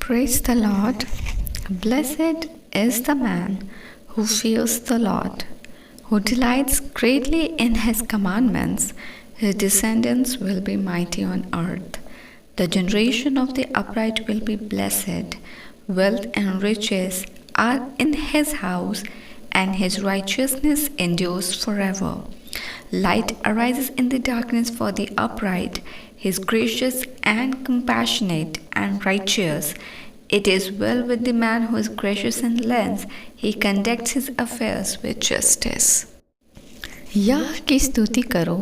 Praise the Lord. Blessed is the man who fears the Lord, who delights greatly in his commandments. His descendants will be mighty on earth. The generation of the upright will be blessed. Wealth and riches are in his house, and his righteousness endures forever. Light arises in the darkness for the upright. He is gracious and compassionate and righteous. It is well with the man who is gracious in length. He conducts his affairs with justice. यह की स्तुति करो,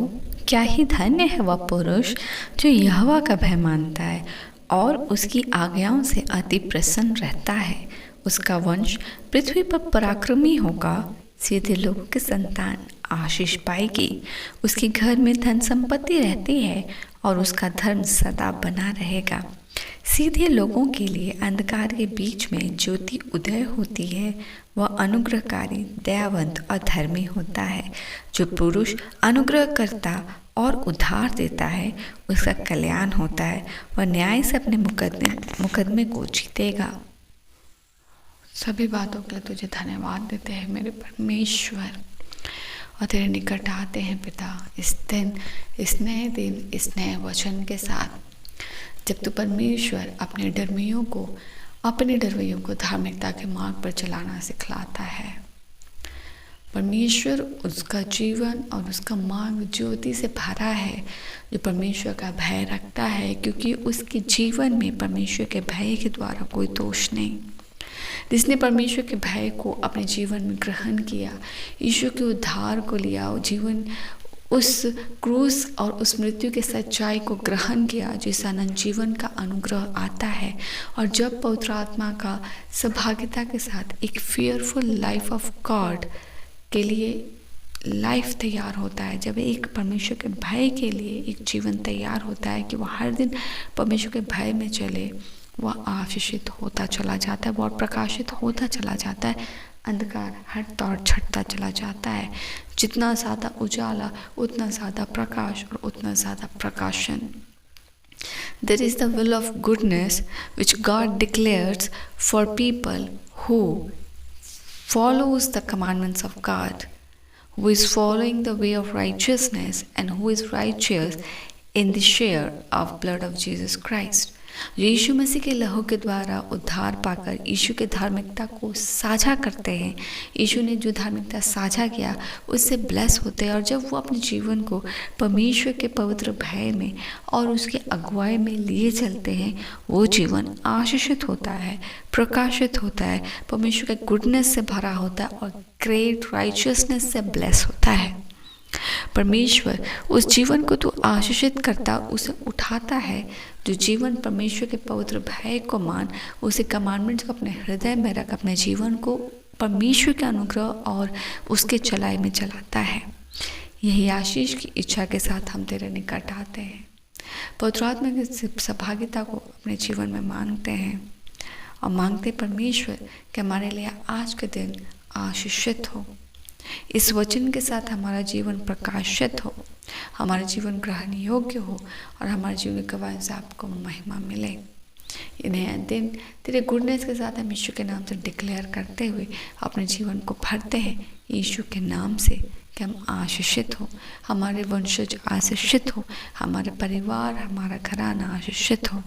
क्या ही धन्य है वह पुरुष जो यहोवा का भय मानता है और उसकी आज्ञाओं से अति प्रसन्न रहता है। उसका वंश पृथ्वी पर पराक्रमी होगा। सीधे लोगों की संतान आशीष पाएगी। उसके घर में धन संपत्ति रहती है और उसका धर्म सदा बना रहेगा। सीधे लोगों के लिए अंधकार के बीच में ज्योति उदय होती है। वह अनुग्रहकारी, दयावंत और धर्मी होता है। जो पुरुष अनुग्रह करता और उधार देता है, उसका कल्याण होता है। वह न्याय से अपने मुकदमे को जीतेगा। सभी बातों के लिए तुझे धन्यवाद देते हैं मेरे परमेश्वर, और तेरे निकट आते हैं पिता इस दिन, इस नए दिन, इस नए वचन के साथ, जब तू परमेश्वर अपने डरवैयों को धार्मिकता के मार्ग पर चलाना सिखलाता है। परमेश्वर उसका जीवन और उसका मार्ग ज्योति से भरा है, जो परमेश्वर का भय रखता है, क्योंकि उसके जीवन में परमेश्वर के भय के द्वारा कोई दोष नहीं। जिसने परमेश्वर के भय को अपने जीवन में ग्रहण किया, ईश्वर के उद्धार को लिया, और जीवन उस क्रूस और उस मृत्यु के सच्चाई को ग्रहण किया, जिस अनंत जीवन का अनुग्रह आता है। और जब पवित्र आत्मा का सहभागिता के साथ एक फियरफुल लाइफ ऑफ गॉड के लिए लाइफ तैयार होता है, जब एक परमेश्वर के भय के लिए एक जीवन तैयार होता है कि वह हर दिन परमेश्वर के भय में चले, वह आशीषित होता चला जाता है, वह प्रकाशित होता चला जाता है। अंधकार हट और छटता चला जाता है। जितना ज़्यादा उजाला, उतना ज़्यादा प्रकाश और उतना ज़्यादा प्रकाशन। There is the will of goodness which God declares for people who follows the commandments of God, who is following the way of righteousness and who is righteous in the share of blood of Jesus Christ. यीशु मसीह के लहू के द्वारा उद्धार पाकर यीशु के धार्मिकता को साझा करते हैं। यीशु ने जो धार्मिकता साझा किया उससे ब्लेस होते हैं, और जब वो अपने जीवन को परमेश्वर के पवित्र भय में और उसके अगुवाई में लिए चलते हैं, वो जीवन आशीषित होता है, प्रकाशित होता है, परमेश्वर के गुडनेस से भरा होता है और ग्रेट राइचियसनेस से ब्लेस होता है। परमेश्वर उस जीवन को तो आशीषित करता, उसे उठाता है। जो जीवन परमेश्वर के पवित्र भय को मान, उसे कमांडमेंट्स को अपने हृदय में रख, अपने जीवन को परमेश्वर के अनुग्रह और उसके चलाई में चलाता है। यही आशीष की इच्छा के साथ हम तेरे निकट आते हैं। पवित्र आत्मा की सहभागिता को अपने जीवन में मांगते हैं और मांगते परमेश्वर कि हमारे लिए आज के दिन आशीषित हो। इस वचन के साथ हमारा जीवन प्रकाशित हो, हमारा जीवन ग्रहण योग्य हो और हमारे जीवन के गवाही से आपको महिमा मिले। ये नया दिन तेरे गुडनेस के साथ हम यीशु के नाम से डिक्लेयर करते हुए अपने जीवन को भरते हैं यीशु के नाम से कि हम आशीषित हो, हमारे वंशज आशीषित हो, हमारे परिवार, हमारा घराना आशीषित हो।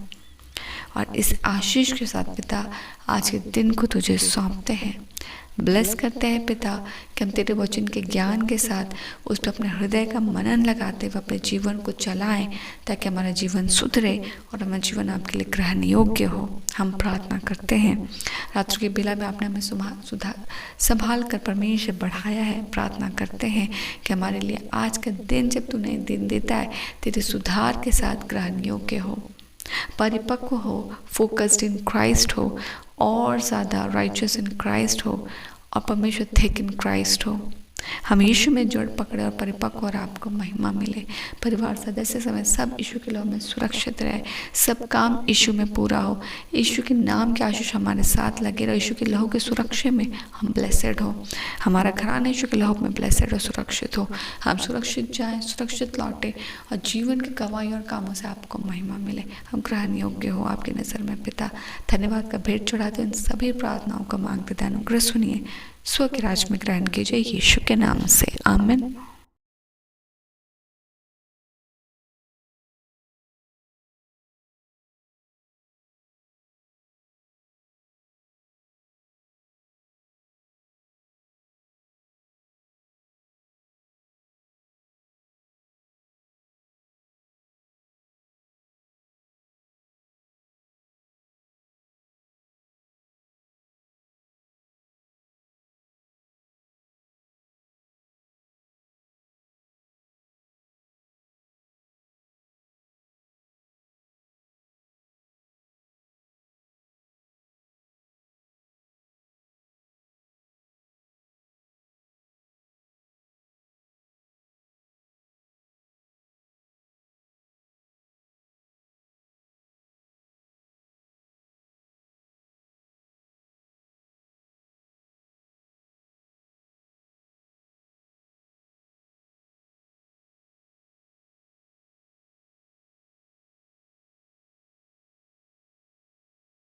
और इस आशीष के साथ पिता आज के दिन को तुझे सौंपते हैं, ब्लेस करते हैं पिता कि हम तेरे वचन के ज्ञान के साथ उस पर अपने हृदय का मनन लगाते हुए अपने जीवन को चलाएं, ताकि हमारा जीवन सुधरे और हमारा जीवन आपके लिए ग्रहण योग्य हो। हम प्रार्थना करते हैं, रात्रि के बेला में आपने हमें संभाल कर परमेश्वर बढ़ाया है। प्रार्थना करते हैं कि हमारे लिए आज का दिन, जब तू नए दिन देता है, तेरे सुधार के साथ ग्रहण योग्य हो, परिपक्व हो, फोकस्ड इन क्राइस्ट हो, और ज़्यादा राइचियस इन क्राइस्ट हो, और परमेश्वर थिक इन क्राइस्ट हो। हम यीशु में जड़ पकड़े और परिपक्व और आपको महिमा मिले। परिवार सदस्य समेत सब यीशु के लहू में सुरक्षित रहे, सब काम यीशु में पूरा हो। यीशु के नाम के आशीष हमारे साथ लगे रहो। यीशु के लहू के सुरक्षा में हम ब्लेसेड हो। हमारा घराना यीशु के लहू में ब्लेसेड और सुरक्षित हो। हम सुरक्षित जाएं, सुरक्षित लौटे और जीवन की गवाही और कामों से आपको महिमा मिले। हम ग्रहण योग्य हो आपकी नज़र में। पिता, धन्यवाद का भेंट चढ़ाते इन सभी प्रार्थनाओं को मांगते थे। अनुग्रह सुनिए, स्व के राज में ग्रहण कीजिए यीशु के नाम से। आमीन।